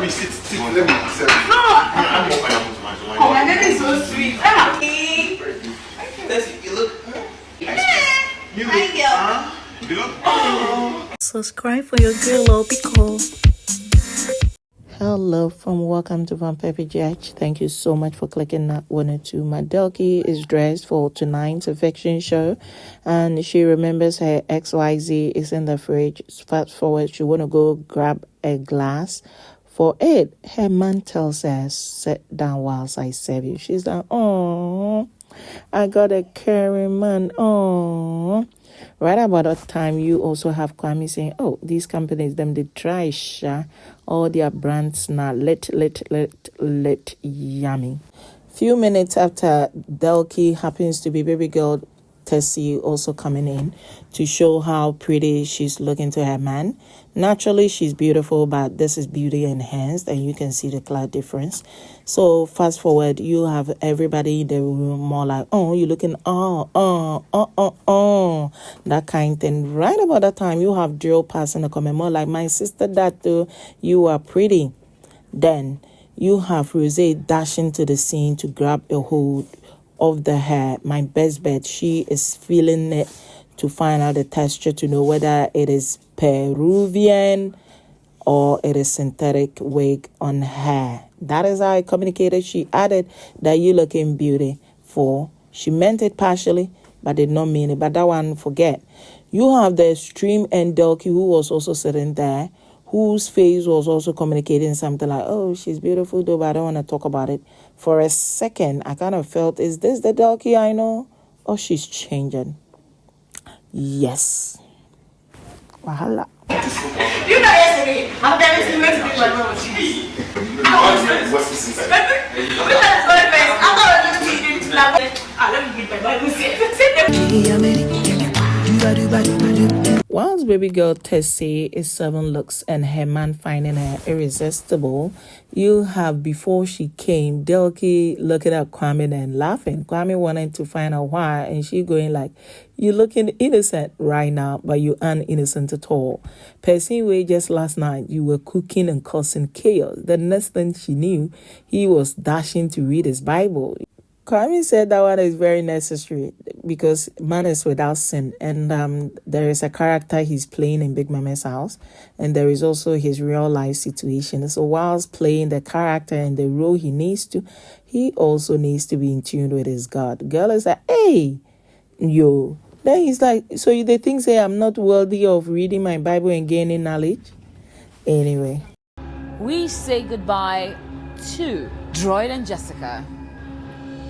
sit. Let me sit. No! Oh, my name is so sweet. You look. Subscribe for your girl, because. Hello from Welcome to Vampire Judge. Thank you so much for clicking that 1 or 2. My Delky is dressed for tonight's Eviction show, and she remembers her XYZ is in the fridge. Fast forward, she want to go grab a glass for it. Her man tells her, sit down whilst I serve you. She's like, oh, I got a caring man. Oh. Right about that time, you also have Kwame saying, oh, these companies, them, they try, all their brands now, let, yummy. Few minutes after, Delky happens to be baby girl Tessy also coming in to show how pretty she's looking to her man. Naturally, she's beautiful, but this is beauty enhanced, and you can see the clear difference. So fast forward, you have everybody in the room more like, oh, you're looking, that kind of thing. Right about that time, you have Drill passing a comment more like, my sister, that too, you are pretty. Then you have Rose dashing to the scene to grab a hold of the hair. My best bet, she is feeling it to find out the texture to know whether it is Peruvian or it is synthetic wig on hair. That is how I communicated. She added that you looking beautiful. She meant it partially, but did not mean it. But that one, forget. You have the extreme and Delky, who was also sitting there, whose face was also communicating something like, oh, she's beautiful though, but I don't want to talk about it. For a second, I kind of felt, is this the Delky I know? Or she's changing? Yes. Wahala. You know yesterday, I'm very serious with my mom. What's this inside? Let me get my Bible. Whilst baby girl Tessy is serving looks and her man finding her irresistible, you have, before she came, Delky looking at Kwame and laughing. Kwame wanted to find out why, and she going like, you looking innocent right now, but you aren't innocent at all. Person way just last night, you were cooking and causing chaos. The next thing she knew, he was dashing to read his Bible. Kwame said that one is very necessary because man is without sin, and there is a character he's playing in Big Mama's house, and there is also his real life situation. So whilst playing the character and the role he needs to, he also needs to be in tune with his God. Girl is like, hey, yo. Then he's like, so they think say I'm not worthy of reading my Bible and gaining knowledge? Anyway. We say goodbye to Droiid and Jessica.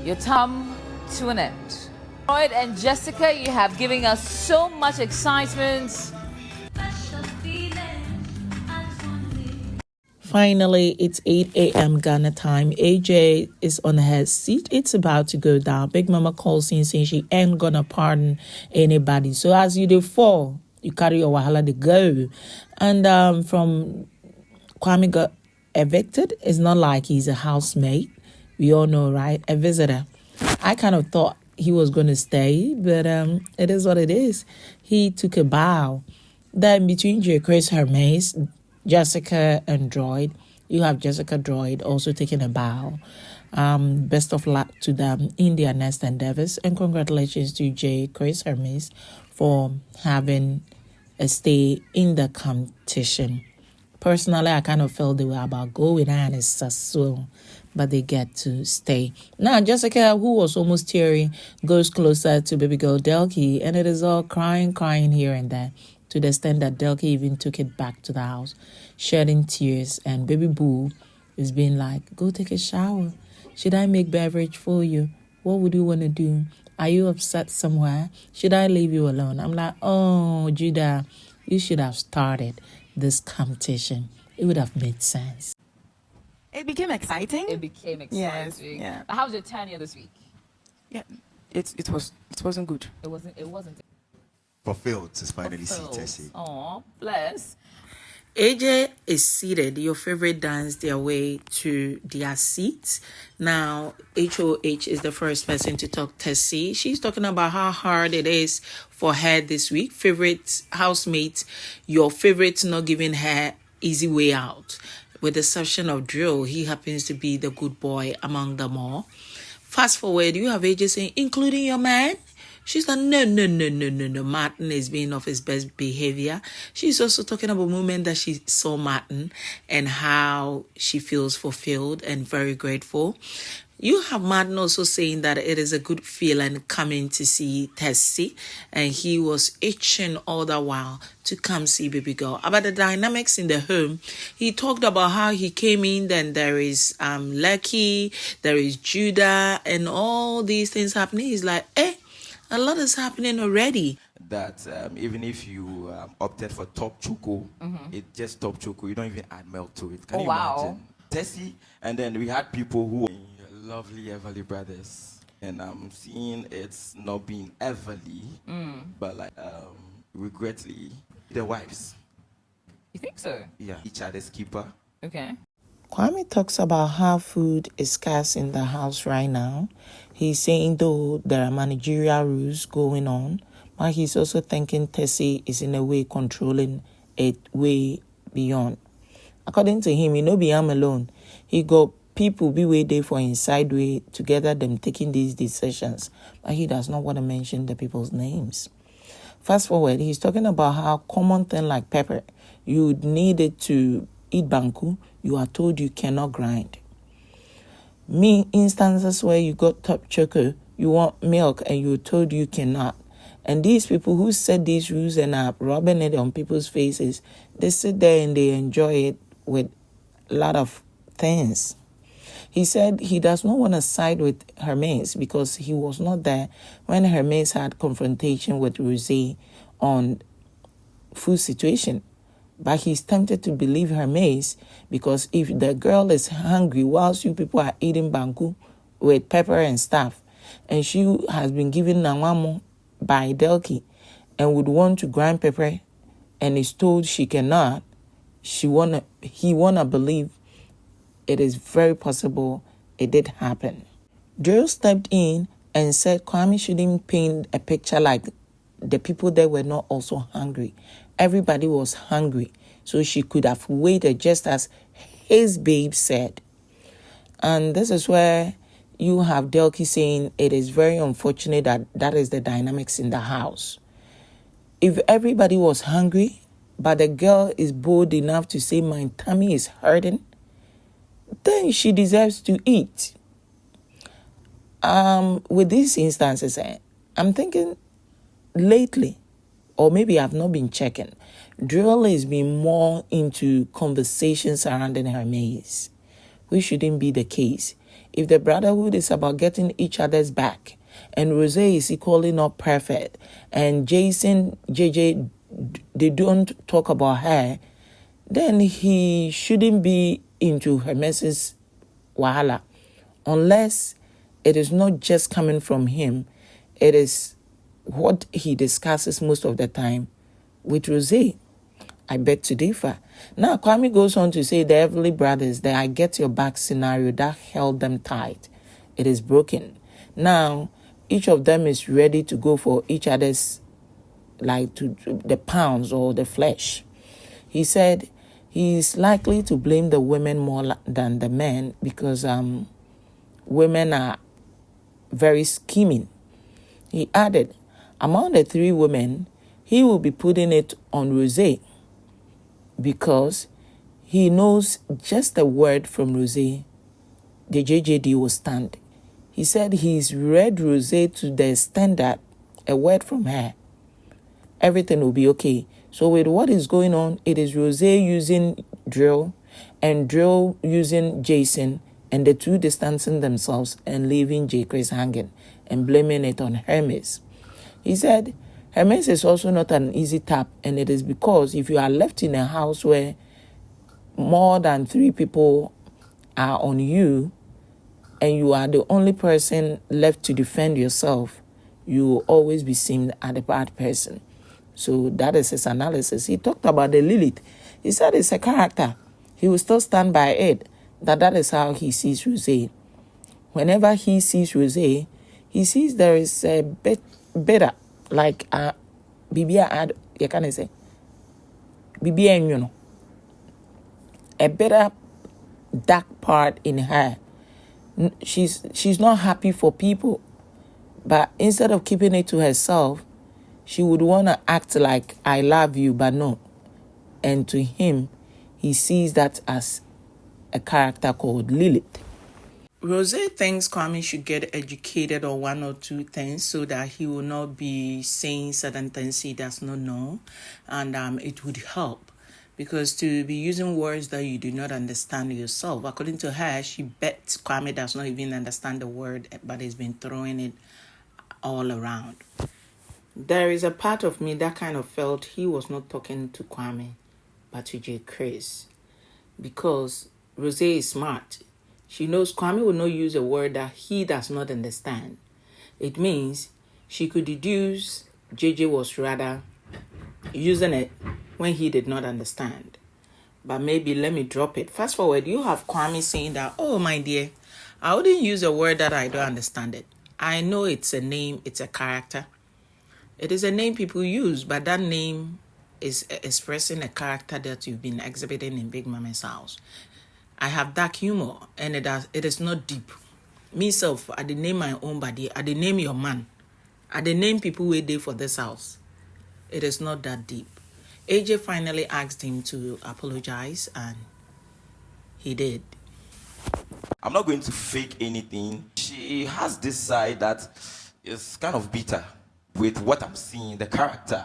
Your time to an end. Droiid and Jessica, you have given us so much excitement. Finally, it's 8 a.m. Ghana time. AJ is on her seat. It's about to go down. Big Mama calls in saying she ain't gonna pardon anybody. So as you do fall, you carry your wahala to go. And from Kwame got evicted. It's not like he's a housemate. We all know, right? A visitor. I kind of thought he was going to stay, but it is what it is. He took a bow. Then between Chris Hermes, Jessica, and Droiid, you have Jessica Droiid also taking a bow. Best of luck to them in their next endeavors, and congratulations to Chris Hermes for having a stay in the competition. Personally, I kind of felt they were about going on as so, but they get to stay. Now, Jessica, who was almost teary, goes closer to baby girl Delky, and it is all crying here and there, to the extent that Delky even took it back to the house, shedding tears, and baby boo is being like, go take a shower. Should I make beverage for you? What would you want to do? Are you upset somewhere? Should I leave you alone? I'm like, oh, Judah, you should have started this competition. It would have made sense. It became exciting. It became exciting. Yes, yeah. How was your tenure this week? Yeah, it wasn't good. It wasn't. Fulfilled to finally see Tessy. Oh, bless. AJ is seated. Your favorite dance their way to their seats. Now, HOH is the first person to talk Tessy. She's talking about how hard it is for her this week. Favorite housemate, your favorite not giving her easy way out. with the exception of Droiid. He happens to be the good boy among them all. Fast forward, you have AJ saying, including your man? She's like, no. Martin is being of his best behavior. She's also talking about a moment that she saw Martin and how she feels fulfilled and very grateful. You have Martin also saying that it is a good feeling coming to see Tessy, and he was itching all the while to come see baby girl. About the dynamics in the home, he talked about how he came in, then there is Lucky, there is Judah, and all these things happening. He's like, a lot is happening already. That even if you opted for top choco, it's just top choco. You don't even add milk to it. Can you imagine? Tessy, and then we had people who lovely Everly brothers, and I'm seeing it's not being Everly, but like regretfully the wives. You think so? Yeah, each other's keeper. Okay. Kwame talks about how food is scarce in the house right now. He's saying though there are managerial rules going on, but he's also thinking Tessy is in a way controlling it way beyond. According to him, he no be him alone. He got people be way there for inside way together them taking these decisions, but he does not want to mention the people's names. Fast forward, he's talking about how common thing like pepper, you need it to eat banku, you are told you cannot grind. Me instances where you got top choco, you want milk and you're told you cannot. And these people who set these rules and are rubbing it on people's faces, they sit there and they enjoy it with a lot of things. He said he does not want to side with Hermes because he was not there when Hermes had confrontation with Rosé on food situation. But he's tempted to believe Hermes because if the girl is hungry whilst you people are eating banku with pepper and stuff, and she has been given nawamo by Delki and would want to grind pepper and is told she cannot, he wanna believe it is very possible it did happen. Droiid stepped in and said Kwame shouldn't paint a picture like the people there were not also hungry. Everybody was hungry, so she could have waited just as his babe said. And this is where you have Delki saying it is very unfortunate that is the dynamics in the house. If everybody was hungry, but the girl is bold enough to say my tummy is hurting, then she deserves to eat. With these instances, I'm thinking lately, or maybe I've not been checking, Droiid has been more into conversations surrounding Hermes, which shouldn't be the case. If the brotherhood is about getting each other's back, and Rosé is equally not perfect, and Jason, JJ, they don't talk about her, then he shouldn't be into Hermes's wahala, unless it is not just coming from him, it is what he discusses most of the time with Rosé. I beg to differ. Now, Kwame goes on to say the Everly brothers, the I get your back scenario that held them tight. It is broken. Now, each of them is ready to go for each other's, like to the pounds or the flesh. He said he is likely to blame the women more than the men because women are very scheming. He added, among the three women, he will be putting it on Rosé because he knows just a word from Rosé, the JJD will stand. He said he's read Rosé to the extent that a word from her, everything will be okay. So with what is going on, it is Rosé using Droiid and Droiid using Jason, and the two distancing themselves and leaving J. Chris hanging and blaming it on Hermes. He said Hermes is also not an easy tap, and it is because if you are left in a house where more than 3 people are on you and you are the only person left to defend yourself, you will always be seen as the bad person. So that is his analysis. He talked about the Lilith. He said it's a character. He will still stand by it. That is how he sees Rosé. Whenever he sees Rosé, he sees there is a bit better, like Bibia ad, you can say, Bibia, you know, a better dark part in her. She's not happy for people, but instead of keeping it to herself, she would want to act like I love you, but no. And to him, he sees that as a character called Lilith. Rose thinks Kwame should get educated on one or two things so that he will not be saying certain things he does not know, and it would help. Because to be using words that you do not understand yourself, according to her, she bets Kwame does not even understand the word, but has been throwing it all around. There is a part of me that kind of felt he was not talking to Kwame, but to J. Chris. Because Rose is smart. She knows Kwame will not use a word that he does not understand. It means she could deduce JJ was rather using it when he did not understand. But maybe let me drop it. Fast forward, you have Kwame saying that, oh my dear, I wouldn't use a word that I don't understand it. I know it's a name, it's a character. It is a name people use, but that name is expressing a character that you've been exhibiting in Big Mama's house. I have dark humor, and it is not deep. Myself, I did name my own body. I did name your man. I did name people who there for this house. It is not that deep. AJ finally asked him to apologize, and he did. I'm not going to fake anything. She has this side that is kind of bitter with what I'm seeing, the character.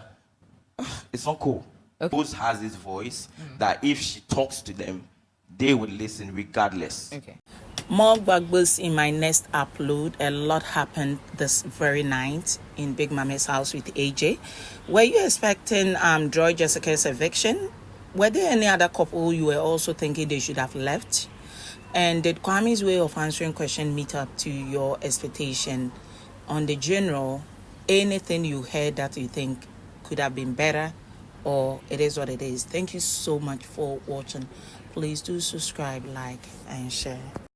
It's not cool. Okay. Rose has this voice that if she talks to them, they would listen regardless. Okay. More bugbos in my next upload. A lot happened this very night in Big Mama's house with AJ. Were you expecting Droiid Jessica's eviction? Were there any other couple you were also thinking they should have left? And did Kwame's way of answering questions meet up to your expectation? On the general, anything you heard that you think could have been better, or it is what it is? Thank you so much for watching. Please do subscribe, like, and share.